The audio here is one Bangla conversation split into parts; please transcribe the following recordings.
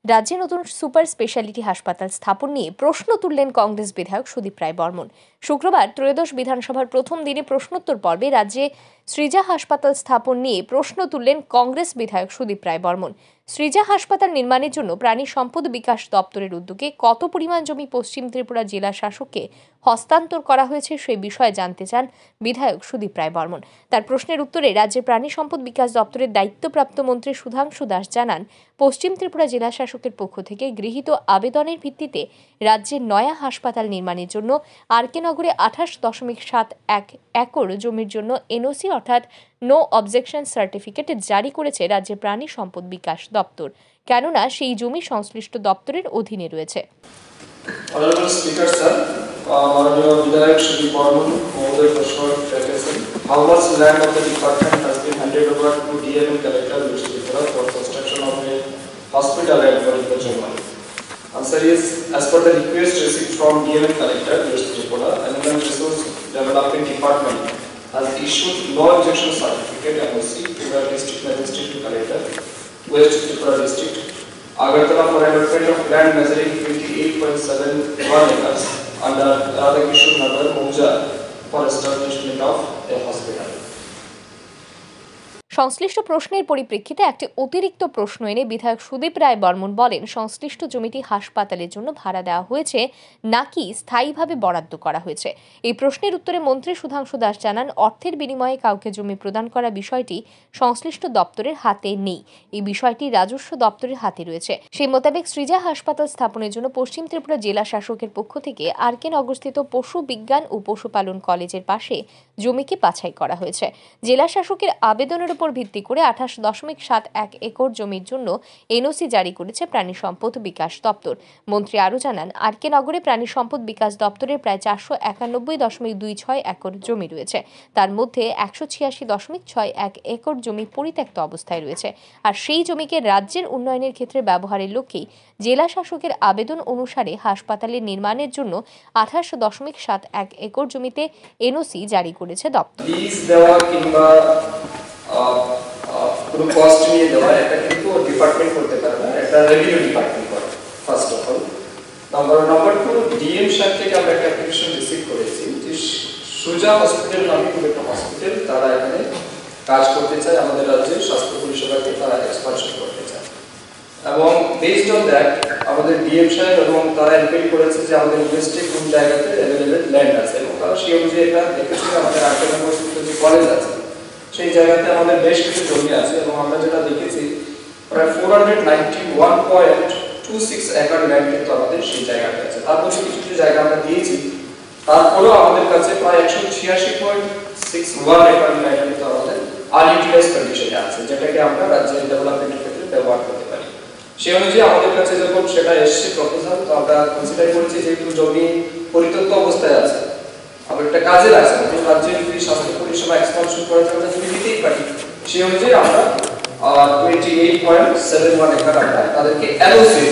রাজ্যে নতুন সুপার স্পেশালিটি হাসপাতাল স্থাপন নিয়ে প্রশ্ন তুললেন কংগ্রেস বিধায়ক সুদীপ রায় বর্মন। শুক্রবার ত্রয়োদশ বিধানসভার প্রথম দিনে প্রশ্নোত্তর পর্বে রাজ্যে সৃজা হাসপাতাল স্থাপন নিয়ে প্রশ্ন তুললেন কংগ্রেস বিধায়ক সুদীপ রায় বর্মন। সৃজা হাসপাতাল নির্মাণের জন্য প্রাণী সম্পদ বিকাশ দপ্তরের উদ্যোগে কত পরিমাণ জমি পশ্চিম ত্রিপুরা জেলা শাসককে হস্তান্তর করা হয়েছে সেই বিষয়ে জানতে চান বিধায়ক সুদীপ রায় বর্মন। তার প্রশ্নের উত্তরে রাজ্যের প্রাণী সম্পদ বিকাশ দপ্তরের দায়িত্বপ্রাপ্ত মন্ত্রী সুধাংশু দাস জানান, পশ্চিম ত্রিপুরা জেলা শাসকের পক্ষ থেকে গৃহীত আবেদনের ভিত্তিতে রাজ্যের নয়া হাসপাতাল নির্মাণের জন্য আরকে নগরে 28.71 একর জমির জন্য এনওসি অর্থাৎ নো অবজেকশন সার্টিফিকেট জারি করেছে রাজ্যের প্রাণী সম্পদ বিকাশ দপ্তর, কেননা সেই জমি সংশ্লিষ্ট দপ্তরের অধীনে রয়েছে। Honorable Speaker Sir, Honorable Vidayak Shri Borman, Mohoday Prashwar Federation, how much land of the department has been handed over to DMN Collector West Tripura for construction of a hospital at Varikachomai? Answer is, as per the request received from DMN Collector West Tripura, Animal Resource Development Department has issued no objection certificate NOC to the District Magistrate Collector, West Tripura District, Agartala for allotment of land measuring 28.71 acres under Radhakishore Nagar, Mauja for establishment of a hospital. সংশ্লিষ্ট প্রশ্নের পরিপ্রেক্ষিতে একটি অতিরিক্ত প্রশ্ন এনে বিধায়ক সুদীপ রায় বর্মন বলেন, সংশ্লিষ্ট জমিটি হাসপাতালের জন্য ভাড়া দেওয়া হয়েছে নাকি স্থায়ীভাবে বরাদ্দ করা হয়েছে। এই প্রশ্নের উত্তরে মন্ত্রী সুধাংশু দাস জানান, অর্থের বিনিময়ে কাউকে জমি প্রদান করা বিষয়টি সংশ্লিষ্ট দপ্তরের হাতে নেই, এই বিষয়টি রাজস্ব দপ্তরের হাতে রয়েছে। সেই মোতাবেক সৃজা হাসপাতাল স্থাপনের জন্য পশ্চিম ত্রিপুরা জেলা শাসকের পক্ষ থেকে আরকে নগরস্থিত পশু বিজ্ঞান ও পশুপালন কলেজের পাশে জমিকে বাছাই করা হয়েছে। জেলা শাসকের আবেদনের উপর ভিত্তি করে 28.71 একর জমির জন্য এনওসি জারি করেছে প্রাণী সম্পদ বিকাশ দপ্তর। মন্ত্রী আরও জানান, আরকে নগরে প্রাণী সম্পদ বিকাশ দপ্তরের প্রায় 491.26 একর জমি রয়েছে, তার মধ্যে 186.61 একর জমি পরিত্যক্ত অবস্থায় রয়েছে। আর সেই জমিকে রাজ্যের উন্নয়নের ক্ষেত্রে ব্যবহারের লক্ষ্যেই জেলা শাসকের আবেদন অনুসারে হাসপাতালের নির্মাণের জন্য 28.71 একর জমিতে এনওসি জারি করেছে দপ্তর। কোনো কস্ট নিয়ে দেওয়া এটা কিন্তু ডিপার্টমেন্ট করতে পারে না, এটা রেভিনিউ ডিপার্টমেন্ট করে। First of all number 2, DM সাহেব থেকে আমরা একটা অ্যাপ্লিকেশন রিসিভ করেছি যে সুজা হসপিটাল নামে কোনো একটা হসপিটাল তারা এখানে কাজ করতে চায়, আমাদের রাজ্যের স্বাস্থ্য পরিষেবাকে তারা এক্সপানশন করতে চায়, এবং বেসড অন দ্যাট আমাদের ডিএম সাহেব এবং তারা এনকোয়ারি করেছে যে আমাদের ওয়েস্টে কোন জায়গাতে অ্যাভেলেবেল ল্যান্ড আছে, এবং তারা সেই অনুযায়ী এটা দেখেছে আমাদের আরকে নগরস্থিত যে কলেজ আছে সেই জায়গাতে আমাদের বেশ কিছু জমি আছে, এবং আমরা যেটা দেখেছি প্রায় 491.26 একর ল্যান্ড কিন্তু আমাদের সেই জায়গাতে আছে। তারপর কিছু কিছু জায়গা আমরা দিয়েছি, তারপরেও আমাদের কাছে প্রায় 186.61 একর ল্যান্ড কিন্তু আমাদের আনইউটিলাইজ কন্ডিশনে আছে, যেটাকে আমরা রাজ্যের ডেভেলপমেন্টের ক্ষেত্রে ব্যবহার করতে পারি। সেই অনুযায়ী আমাদের কাছে যখন সেটা এসছে প্রপোজাল, তো আমরা কনসিডার করেছি যেহেতু জমি পরিত্যক্ত অবস্থায় আছে, আমরা একটা কাজে আছে, রাজ্যের যদি স্বাস্থ্য পরিষেবা এক্সপানশন করা যায় আমরা জমি দিতেই পারি। সেই অনুযায়ী আমরা 28.71 একর আমরা তাদেরকে এনওসি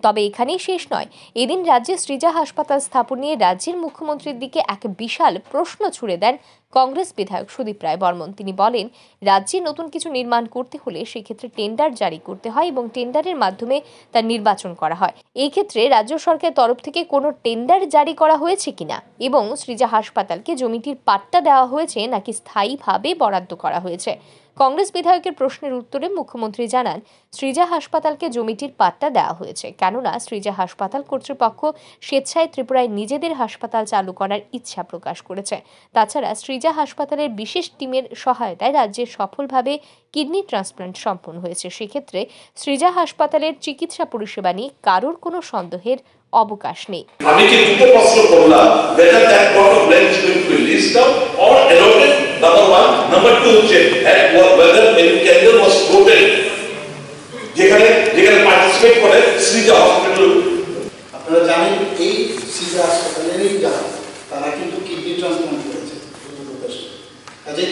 তবে এখানেই শেষ নয়। এদিন রাজ্যে সৃজা হাসপাতাল স্থাপন নিয়ে রাজ্যের মুখ্যমন্ত্রীর দিকে এক বিশাল প্রশ্ন ছুড়ে দেন কংগ্রেস বিধায়ক সুদীপ রায় বর্মন। তিনি বলেন, রাজ্যে নতুন কিছু নির্মাণ করতে হলে সেক্ষেত্রে টেন্ডার জারি করতে হয় এবং টেন্ডারের মাধ্যমে তার নির্বাচন করা হয়। এই ক্ষেত্রে রাজ্য সরকারের তরফ থেকে কোনো টেন্ডার জারি করা হয়েছে কিনা এবং সৃজা হাসপাতালকে জমিটির পাট্টা দেওয়া হয়েছে নাকি স্থায়ীভাবে বরাদ্দ করা হয়েছে। কংগ্রেস বিধায়কের প্রশ্নের উত্তরে মুখ্যমন্ত্রী জানান, সৃজা হাসপাতালকে জমিটির পাট্টা দেওয়া হয়েছে, কেননা সৃজা হাসপাতাল কর্তৃপক্ষ স্বেচ্ছায় ত্রিপুরায় নিজেদের হাসপাতাল চালু করার ইচ্ছা প্রকাশ করেছে। তাছাড়া সৃজা হাসপাতালের বিশেষ টিমের সহায়তায় রাজ্যে সফলভাবে কিডনি ট্রান্সপ্লান্ট সম্পন্ন হয়েছে। সেক্ষেত্রে সৃজা হাসপাতালের চিকিৎসা পরিষেবা নিয়ে কারোর কোনো সন্দেহের অবকাশ নেই। আমি কি দুটো প্রশ্ন করলাম, whether that plot of land is going to be leased out or allotted, number 1, number 2 হচ্ছে whether any tender was quoted যেখানে পার্টিসিপেট করে সৃজা হসপিটাল। আপনারা জানেন এই সৃজা হাসপাতালেরই যারা তারা কিন্তু কিডনি ট্রান্সপ্লান্ট করেছে, কাজে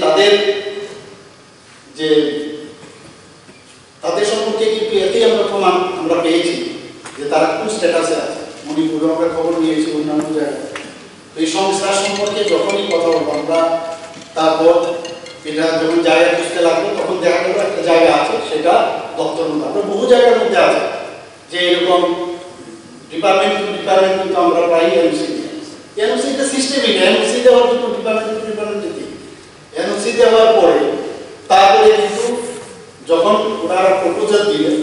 তাদের সম্পর্কে কিন্তু এতেই আমরা প্রমাণ আমরা পেয়েছি যে তারা কোন স্ট্যাটাসে আছে। মণিপুরে আমরা খবর নিয়েছি, অন্যান্য জায়গায়। এই সংস্থার সম্পর্কে যখনই কথা বলবো আমরা, তারপর এটা যখন জায়গা খুঁজতে লাগলো তখন দেখা গেল একটা জায়গা আছে, সেটা দপ্তর মধ্যে আমরা বহু জায়গার মধ্যে আছে যে এরকম ডিপার্টমেন্ট টু ডিপার্টমেন্ট কিন্তু আমরা প্রায় এনওসিটা সিস্টেমিক, এনওসি দেওয়ার জন্য ডিপার্টমেন্ট টু ডিপার্টমেন্টে দিই, এনওসি দেওয়ার পরে তারপরে কিন্তু যখন ওনারা প্রপোজাল দিলেন,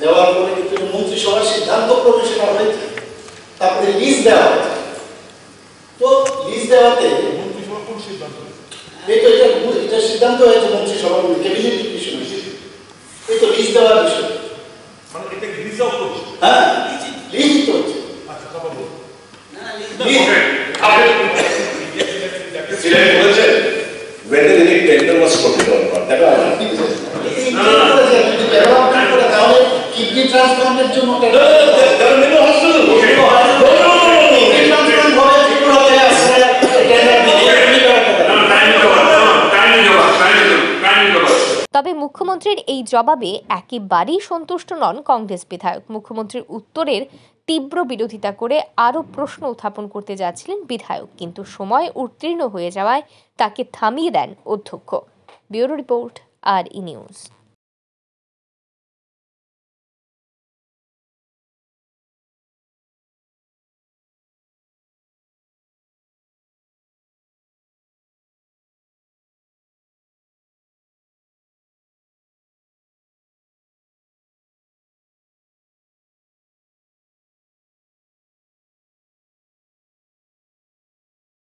দেওয়ার পরে কিন্তু মন্ত্রিসভার সিদ্ধান্ত ক্রমে সেটা হয়েছে, তারপরে লিজ দেওয়া হয়েছে। তো লিজ দেওয়াতে মন্ত্রিসভা কোন সিদ্ধান্ত? এই তো এটা সিদ্ধান্ত হয়েছে মন্ত্রিসভার ক্যাবিনেট ডিসিশন, এই তো লিজ দেওয়ার বিষয়, মানে এটা কি রিজার্ভ করছে? হ্যাঁ লিজ তো হচ্ছে। আচ্ছা কথা বলুন। লিজ সিলেক্ট করেছে whether any tender was put or not, that are development করে তাহলে কিডনি ট্রান্সপ্লান্টের জন্য there are many hospitals. তবে মুখ্যমন্ত্রীর এই জবাবে একেবারেই সন্তুষ্ট নন কংগ্রেস বিধায়ক। মুখ্যমন্ত্রীর উত্তরের তীব্র বিরোধিতা করে আরও প্রশ্ন উত্থাপন করতে যাচ্ছিলেন বিধায়ক, কিন্তু সময় উত্তীর্ণ হয়ে যাওয়ায় তাকে থামিয়ে দেন অধ্যক্ষ। Bureau report, RE news.